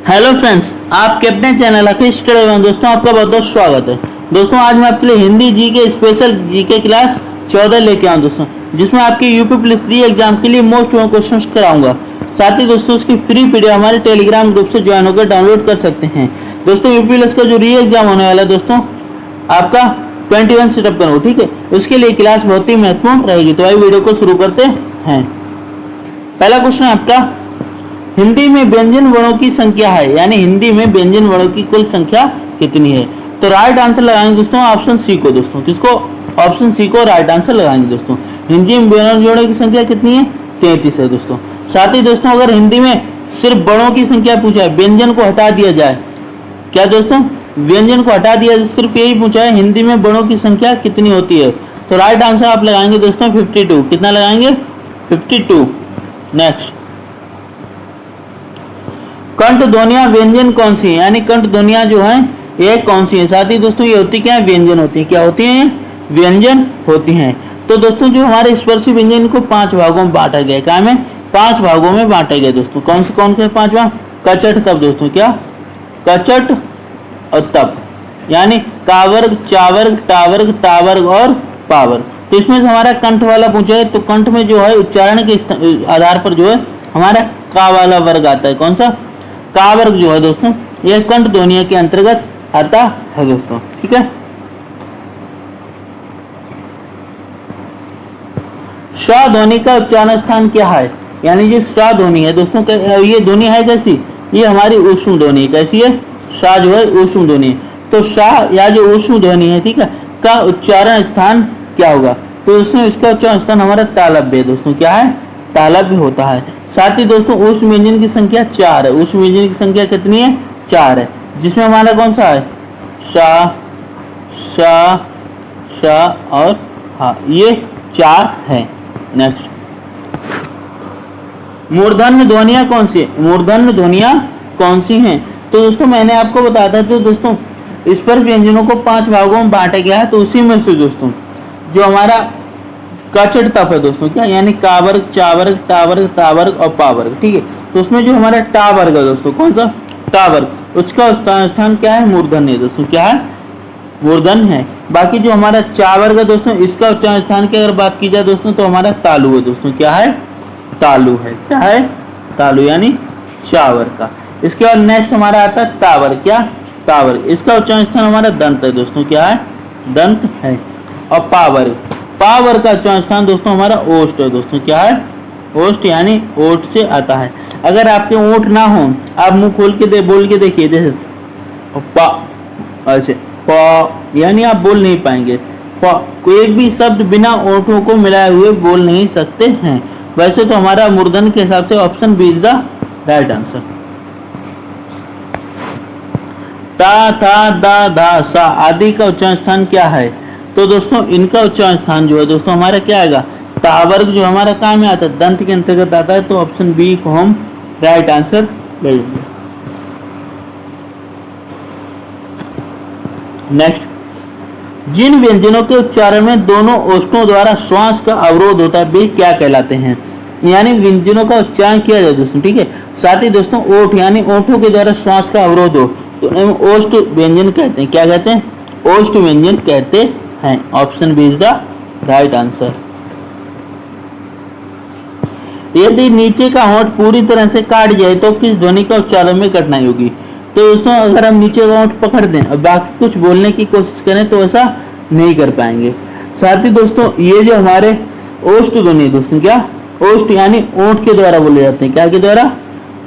Hello friends, आपके अपने channel अखिल study में दोस्तों आपका बहुत बहुत स्वागत है। दोस्तों आज मैं आपके लिए हिंदी जी के स्पेशल जीके क्लास 14 लेके आऊँ दोस्तों, जिसमें आपके यूपी पुलिस फ्री एग्जाम के लिए मोस्ट क्वेश्चंस कराऊंगा। साथ ही दोस्तों उसकी फ्री पीडीएफ हमारे टेलीग्राम ग्रुप से ज्वाइन होकर डाउनलोड कर सकते हैं। दोस्तों यूपी पुलिस का जो री एग्जाम होने वाला है दोस्तों आपका 21 सेटअप करो, ठीक है। उसके लिए क्लास बहुत ही महत्वपूर्ण रहेगी। तो आइए वीडियो को शुरू करते हैं। पहला क्वेश्चन आपका, हिंदी में व्यंजन वर्णों की संख्या है, यानी हिंदी में व्यंजन वर्णों की कुल संख्या कितनी है। तो राइट आंसर लगाएंगे दोस्तों ऑप्शन सी को। दोस्तों किसको? ऑप्शन सी को राइट आंसर लगाएंगे दोस्तों। हिंदी में व्यंजन वर्णों की संख्या कितनी है? 33 है दोस्तों। साथ ही दोस्तों अगर हिंदी में सिर्फ वर्णों की संख्या पूछा है, व्यंजन को हटा दिया जाए, क्या दोस्तों व्यंजन को हटा दिया जाए, सिर्फ यही पूछा है हिंदी में वर्णों की संख्या कितनी होती है, तो राइट आंसर आप लगाएंगे दोस्तों 52। कितना लगाएंगे? 52। नेक्स्ट, कंठ ध्वनियां व्यंजन कौन सी है, यानी कंठ ध्वनियां जो है ये कौन सी है। साथ ही दोस्तों ये होती क्या है? व्यंजन होती है। क्या होती है? व्यंजन होती हैं। तो दोस्तों जो हमारे स्पर्शी व्यंजन को 5 भागों में बांटा गया, क्या में 5 भागों में बांटा गया दोस्तों। कौन से 5 भाग? कचट तप दोस्तों, क्या कचट और तप, यानी कावर्ग, चावर्ग, टावर्ग, तावर्ग और पावर्ग। तो इसमें से हमारा कंठ वाला पूछा है, तो कंठ में जो है उच्चारण के आधार पर जो है हमारा का वाला वर्ग आता है। कौन सा? का वर्ग जो है दोस्तों यह कंठ ध्वनियों के अंतर्गत आता है दोस्तों, ठीक है। श ध्वनि का उच्चारण स्थान क्या है, यानी जो श ध्वनि है दोस्तों, ये ध्वनि है कैसी? ये हमारी ऊष्म ध्वनि है। कैसी है? श जो है ऊष्म ध्वनि है। तो श या जो ऊष्म ध्वनि है, ठीक है, का उच्चारण स्थान क्या होगा? तो दोस्तों इसका उच्चारण स्थान हमारा तालव्य है दोस्तों। क्या है? तालव्य होता है। साथ ही दोस्तों ऊष्म व्यंजन की संख्या 4 है। ऊष्म व्यंजन की संख्या कितनी है? 4 है, जिसमें हमारा कौन सा है? श, श, श और हा, ये 4 है। नेक्स्ट, मूर्धन्य ध्वनियां कौन सी है? मूर्धन्य ध्वनियां कौन सी हैं? तो दोस्तों मैंने आपको बताया था, तो दोस्तों स्पर्श व्यंजनों को 5 भागों में बांटा गया है। तो उसी में से दोस्तों जो हमारा कचट तप है दोस्तों, क्या, यानी कावर्ग, चावर्ग, टावर्ग, तावर्ग और पावर्ग, ठीक है। तो उसमें जो हमारा टावर्ग है दोस्तों, कौन सा? टावर्ग, उसका स्थान क्या है? मूर्धन्य है दोस्तों। क्या है? मूर्धन्य है। बाकी जो हमारा चावर्ग है दोस्तों, इसका उच्चारण स्थान की अगर बात की जाए दोस्तों, तो हमारा तालु है दोस्तों। क्या है? तालु है। क्या है? तालु, यानी चावर्ग का। इसके बाद नेक्स्ट हमारा आता है तावर्ग। क्या? तावर्ग, इसका उच्चारण स्थान हमारा दंत है दोस्तों। क्या है? दंत है। और पावर्ग, पावर्ग का उच्चारण स्थान दोस्तों हमारा ओष्ठ है दोस्तों। क्या है? ओष्ठ, यानी ओठ से आता है। अगर आपके ओठ ना हो, आप मुंह खोल के बोल के देखिए, जैसे पा, ऐसे पा, यानी आप बोल नहीं पाएंगे। कोई भी शब्द बिना ओठों को मिलाए हुए बोल नहीं सकते हैं। वैसे तो हमारा मूर्धन्य के हिसाब से option B is the right answer. ता, था, दा, धा, सा आदि का उच्चारण स्थान क्या है? तो दोस्तों इनका उच्चारण स्थान जो है दोस्तों हमारा क्या आएगा? तावर्ग जो हमारा काम में आता है, दंत के अंतर्गत आता है। तो ऑप्शन बी को हम राइट आंसर ले लेंगे। नेक्स्ट, जिन व्यंजनों के उच्चारण में दोनों ओष्ठों द्वारा श्वास का अवरोध होता है वे क्या कहलाते हैं, यानी व्यंजनों का उच्चारण किया जाए दोस्तों, ठीक है। साथ ही दोस्तों ओठ, यानी ओठों के द्वारा श्वास का अवरोध हो तो ओष्ठ व्यंजन कहते हैं। क्या कहते हैं? ओष्ठ व्यंजन कहते हैं। Option B is the right answer. यदि नीचे का होंठ पूरी तरह से काट जाए तो किस ध्वनि का उच्चारण में कठिनाई होगी? तो दोस्तों अगर हम नीचे का होंठ पकड़ दें और बाकी कुछ बोलने की कोशिश करें तो ऐसा नहीं कर पाएंगे। साथ ही दोस्तों ये जो हमारे ओष्ठ ध्वनि दोस्तों, क्या ओष्ठ यानी ओंठ के द्वारा बोले जाते हैं। क्या के द्वारा?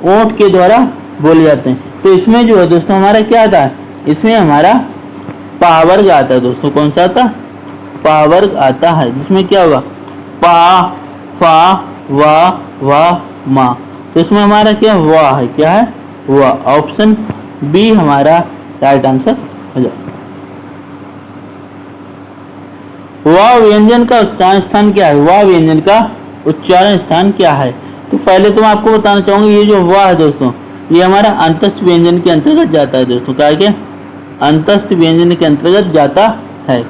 ओंठ के द्वारा बोले जाते हैं। तो इसमें जो है दोस्तों हमारा क्या आता है? इसमें हमारा पावर्ग आता है दोस्तों। कौन सा आता? पावर्ग आता है, जिसमें क्या होगा? पा, फा, वा, वा, मा। तो इसमें हमारा क्या वा है? क्या है? वा। ऑप्शन बी हमारा राइट आंसर हो जाए। वा व्यंजन का उच्चारण स्थान क्या है? वा व्यंजन का उच्चारण स्थान क्या है? तो पहले तो मैं आपको बताना चाहूंगा, ये जो वा है दोस्तों ये हमारा अंतस्थ व्यंजन के अंतर्गत जाता है दोस्तों। क्या है? अंतस्थ व्यंजन के अंतर्गत जाता है।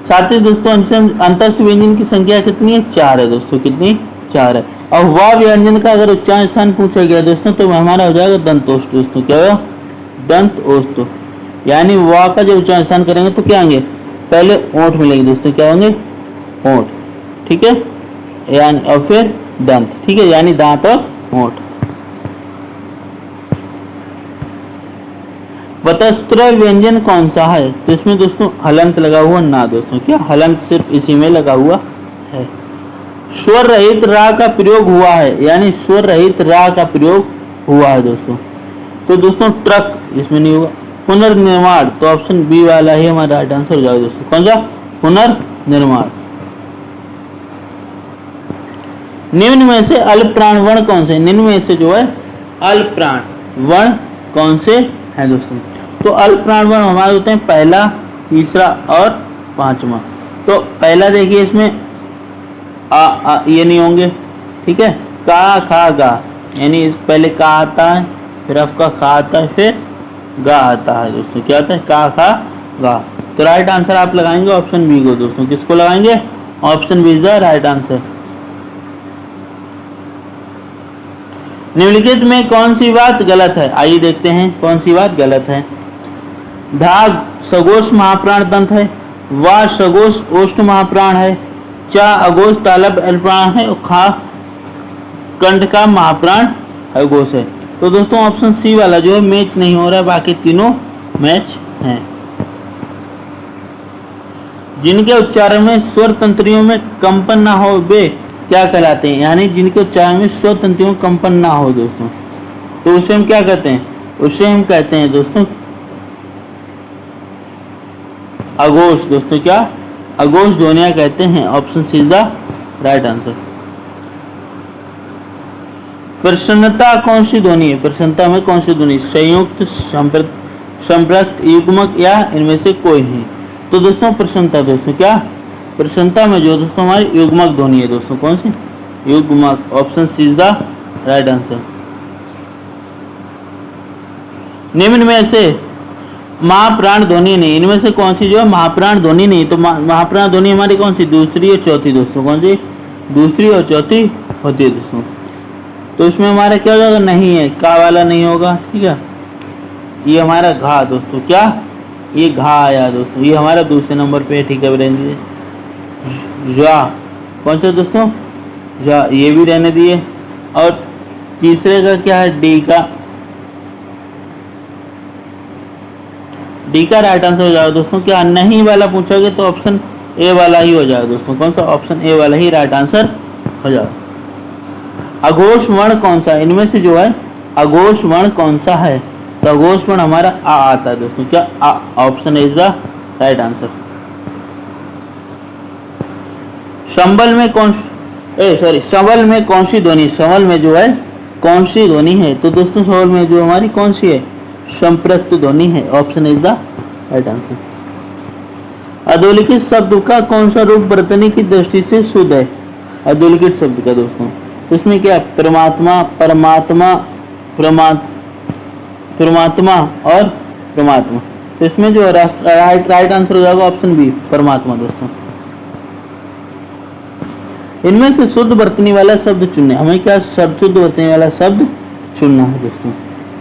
साथ ही दोस्तों अंतस्थ व्यंजन की संख्या कितनी है? 4 है दोस्तों। कितनी? 4 है। और व व्यंजन का अगर उच्चारण स्थान पूछा गया दोस्तों तो हमारा हो जाएगा दंतोष्ठ दोस्तों। क्या होगा? दंतोष्ठ। यानी व का जब उच्चारण स्थान करेंगे तो क्या आएंगे? पहले ओंठ मिलेंगे दोस्तों। क्या होंगे? ओंठ। ठीक है, यानी और फिर दंत। ठीक है, यानी दांत और ओंठ। वतस्त्र व्यंजन कौन सा है? तो इसमें दोस्तों हलंत लगा हुआ ना दोस्तों। क्या हलंत सिर्फ इसी में लगा हुआ है। स्वर रहित रा का प्रयोग हुआ है, यानी स्वर रहित रा का प्रयोग हुआ है दोस्तों। तो दोस्तों ट्रक इसमें नहीं हुआ। पुनर्निर्माण, तो ऑप्शन बी वाला ही हमारा राइट आंसर हो जाएगा दोस्तों। कौन सा? पुनर्निर्माण। निम्न में से अल्प प्राण वर्ण कौन से? निम्न में से जो है अल्प प्राण वर्ण कौन से हैं दोस्तों? तो अल्प प्राण वर्ण हमारे होते हैं पहला, तीसरा और पांचवा। तो पहला देखिए इसमें आ ये नहीं होंगे। ठीक है, का खा गा, यानी पहले का आता है, फिर आपका खा आता है, फिर गा आता है दोस्तों। क्या आता है? का खा गा। तो राइट आंसर आप लगाएंगे ऑप्शन बी को दोस्तों। किसको लगाएंगे? Option B is the right answer. निम्नलिखित में कौन सी बात गलत है? आइए देखते हैं कौन सी बात गलत है। धाग सगोश महाप्राण दंत है, वा सगोश ओष्ठ महाप्राण है, चा अघोष तालब अल्पप्राण है और खा कंठ का महाप्राण अघोष है। तो दोस्तों ऑप्शन सी वाला जो है मैच नहीं हो रहा है, बाकी तीनों मैच हैं। जिनके उच्चारण में स्वर तंत्रियों में कंपन ना हो वे क्या कहलाते हैं? यानी जिनके उच्चारण में स्वर तंत्रियों में कंपन ना हो दोस्तों, तो उसे हम क्या कहते हैं? उसे हम कहते हैं दोस्तों अघोष दोस्तों। क्या? अघोष ध्वनियां कहते हैं। Option C is the right answer. प्रसन्नता कौन सी ध्वनि है? प्रसन्नता में कौन सी ध्वनि? संयुक्त, संपृक्त, युग्मक या इनमें से कोई नहीं? तो दोस्तों प्रसन्नता दोस्तों। क्या? प्रसन्नता में जो दोस्तों हमारी युग्मक ध्वनि है दोस्तों। कौन सी? युग्मक। Option C is the right answer. निम्न में से महाप्राण ध्वनि नहीं, इनमें से कौन सी जो है महाप्राण ध्वनि नहीं? तो महाप्राण ध्वनि हमारी कौन सी? दूसरी और चौथी दोस्तों। कौन सी? दूसरी और चौथी होती है दोस्तों। तो इसमें हमारा क्या हो जाएगा? नहीं है, का वाला नहीं होगा। ठीक है, ये हमारा घा दोस्तों। क्या? ये घा आया दोस्तों, ये हमारा दूसरे नंबर पे। ठीक है, रहने दीजिए। जा कौन सा दोस्तों? जा, ये भी रहने दिए। और तीसरे का क्या है? डी का। डी का राइट आंसर हो जाएगा दोस्तों। क्या नहीं वाला पूछोगे तो ऑप्शन ए वाला ही हो जाएगा दोस्तों। कौन सा? ऑप्शन ए वाला ही राइट आंसर हो जाएगा। अघोष वर्ण कौन सा? इनमें से जो है अघोष वर्ण कौन सा है? तो अघोष वर्ण हमारा आ आता है दोस्तों। क्या? आ। Option is the right answer. संबल में कौन संबल में कौन सी ध्वनि? संबल में जो है कौन सी ध्वनि है? तो दोस्तों संबल में जो हमारी कौन सी है? संपृक्त ध्वनि है। Option is the right answer. अधोलिखित शब्द का कौन सा रूप वर्तनी की दृष्टि से शुद्ध है? अधोलिखित शब्द का दोस्तों, तो इसमें क्या? परमात्मा, परमात्मा, परमात्मा और परमात्मा। तो इसमें जो राइट आंसर हो जाएगा ऑप्शन बी, परमात्मा दोस्तों। इनमें से शुद्ध वर्तनी वाला शब्द चुनना है। हमें क्या? शुद्ध वर्तनी वाला शब्द चुनना है दोस्तों।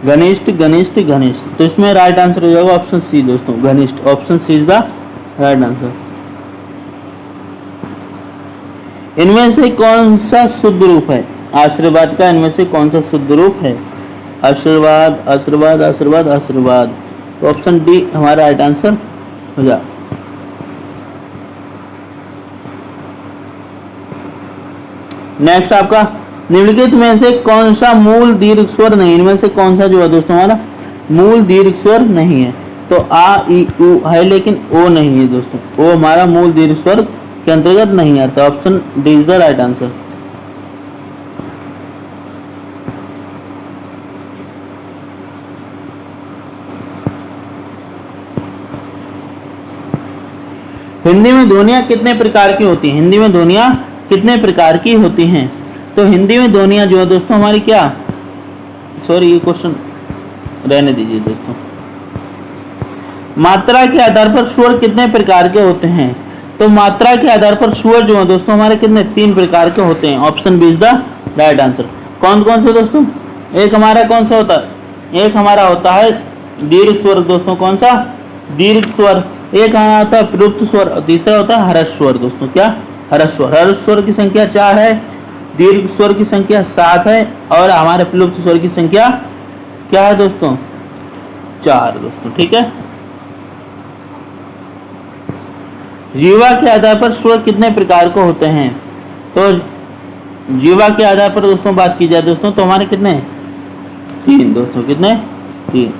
घनिष्ठ, घनिष्ठ, घनिष्ठ। तो इसमें राइट आंसर हो जाएगा ऑप्शन सी दोस्तों, घनिष्ठ। Option C is the right answer. इनमें से कौन सा शुद्ध रूप है? आशीर्वाद का इनमें से कौन सा शुद्ध रूप है? आशीर्वाद, आशीर्वाद, आशीर्वाद, आशीर्वाद। तो ऑप्शन डी हमारा राइट आंसर हो जाए। नेक्स्ट आपका निम्नलिखित में से कौन सा मूल दीर्घ स्वर नहीं? इनमें से कौन सा जो है दोस्तों हमारा मूल दीर्घ स्वर नहीं है? तो आ, ई, उ है लेकिन ओ नहीं है दोस्तों। ओ हमारा मूल दीर्घ स्वर के अंतर्गत नहीं आता। Option D is the right answer. Hindi में ध्वनियां कितने प्रकार की होती हैं? हिंदी में ध्वनियां कितने प्रकार की होती हैं? तो हिंदी में ध्वनियां जो है दोस्तों हमारी क्या, सॉरी ये क्वेश्चन रहने दीजिए दोस्तों। मात्रा के आधार पर स्वर कितने प्रकार के होते हैं? तो मात्रा के आधार पर स्वर जो है दोस्तों हमारे कितने 3 प्रकार के होते हैं। Option B is the right answer. कौन कौन से दोस्तों? एक हमारा कौन सा होता है? एक हमारा होता है दीर्घ स्वर दोस्तों। कौन सा? दीर्घ स्वर। एक हमारा होता है प्लुप्त स्वर और तीसरा होता है हर्ष स्वर दोस्तों। क्या? हर्ष स्वर। हर्ष स्वर की संख्या 4 है, दीर्घ स्वर की संख्या 7 है और हमारे प्लुप्त स्वर की संख्या क्या है दोस्तों? 4 दोस्तों। ठीक है। जीवा के आधार पर स्वर कितने प्रकार के होते हैं? तो जीवा के आधार पर दोस्तों बात की जाए दोस्तों तो हमारे कितने? 3 दोस्तों। कितने? 3।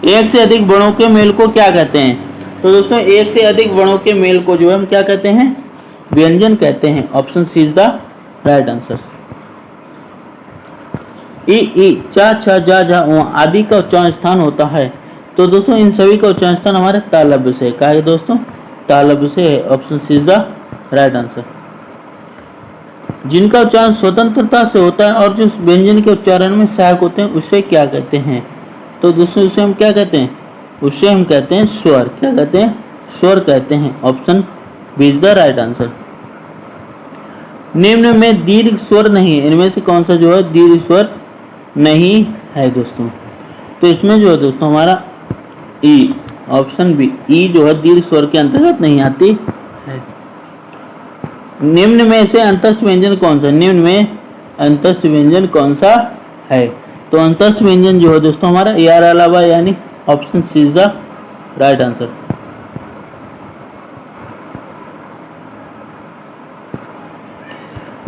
एक से अधिक वर्णों के मेल को क्या कहते हैं? तो दोस्तों एक से अधिक वर्णों के मेल को जो है हम क्या कहते हैं? व्यंजन कहते हैं। Option C is the right answer. ई चा छा जा झा उ आदि का उच्चारण स्थान होता है। तो दोस्तों इन सभी का उच्चारण स्थान हमारे तालव्य से क्या है दोस्तों? तालव्य से है। Option C is the right answer. जिनका उच्चारण स्वतंत्रता से होता है और जो व्यंजन के उच्चारण में सहायक होते हैं उसे क्या कहते हैं? तो दोस्तों उसे हम क्या कहते हैं? उसे हम कहते हैं स्वर। क्या कहते हैं? स्वर कहते हैं। Option B is the right answer. निम्न में दीर्घ स्वर नहीं है, इनमें से कौन सा जो है दीर्घ स्वर नहीं है दोस्तों? तो इसमें जो है दोस्तों हमारा ई, ऑप्शन बी ई जो है दीर्घ स्वर के अंतर्गत नहीं आती है। निम्न में से अंतस्थ व्यंजन कौन सा? निम्न में अंतस्थ व्यंजन कौन सा है? तो अंतस्थ व्यंजन जो है दोस्तों हमारा यार अलावा यानी option C is the right answer.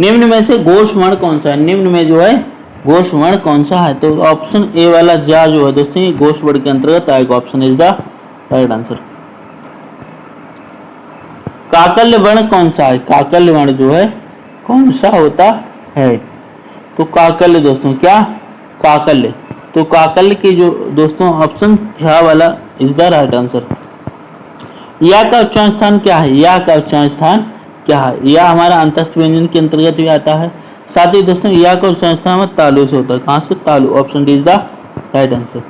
निम्न में से घोष वर्ण कौन सा है? निम्न में जो है घोष वर्ण कौन सा है? तो ऑप्शन ए वाला जा जो है दोस्तों ये घोष वर्ण के अंतर्गत आएगा। Option is the right answer. काकल्य वर्ण कौन सा है? काकल्य वर्ण जो है कौन सा होता है? तो काकल्य दोस्तों क्या? काकल्य। तो काकल्य की जो दोस्तों ऑप्शन झा वाला इज द राइट आंसर। या का उच्चारण स्थान क्या है? या का उच्चारण स्थान क्या है? या हमारा अंतस्थ व्यंजन के अंतर्गत भी आता है। साथ ही दोस्तों या का उच्चारण स्थान में तालु से होता है। कहां से? तालु। Option D is the right answer.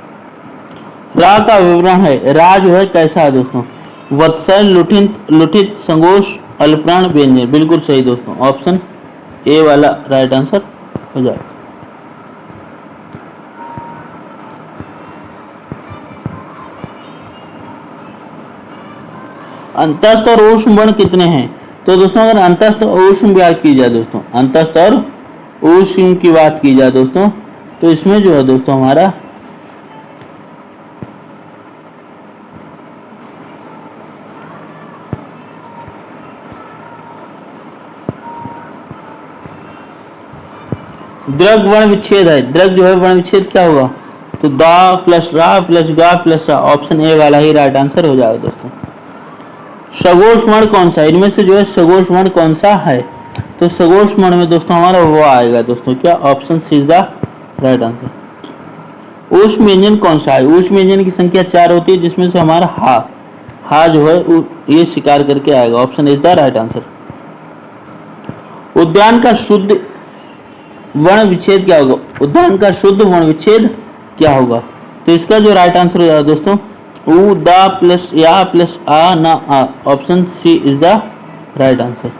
रा का विवरण है। रा जो है कैसा है दोस्तों? वत्सल, लुठित, संगोष्ठ, अल्पप्राण, व्यंजन। बिल्कुल सही दोस्तों। ऑप्शन ए वाला राइट आंसर हो जाए। अंतस्थ और ऊष्म वर्ण कितने हैं? तो दोस्तों अगर अंतस्थ और ऊष्म की बात की जाए दोस्तों, अंतस्थ और ऊष्म की बात की जाए दोस्तों तो इसमें जो है दोस्तों हमारा द्रग वर्ण विच्छेद है। द्रग जो है वर्ण विच्छेद क्या होगा? तो दा प्लस रा प्लस गा प्लस रा। ऑप्शन ए वाला ही राइट आंसर हो जाएगा दोस्तों। सगोष वर्ण कौन सा है? इनमें से जो है सगोष वर्ण कौन सा है? तो सगोष वर्ण में दोस्तों हमारा वो आएगा दोस्तों क्या? Option C is the right answer. ऊष्म व्यंजन कौन सा है? ऊष्म व्यंजन की संख्या 4 होती है जिसमें से हमारा हा जो है ये स्वीकार करके आएगा। Option is the right answer. उद्यान का शुद्ध वर्ण विच्छेद क्या होगा? उद्यान का शुद्ध वर्ण विच्छेद क्या होगा? तो इसका जो राइट आंसर हो जाएगा दोस्तों उ दा प्लस या प्लस आ ना आ। Option C is the right answer.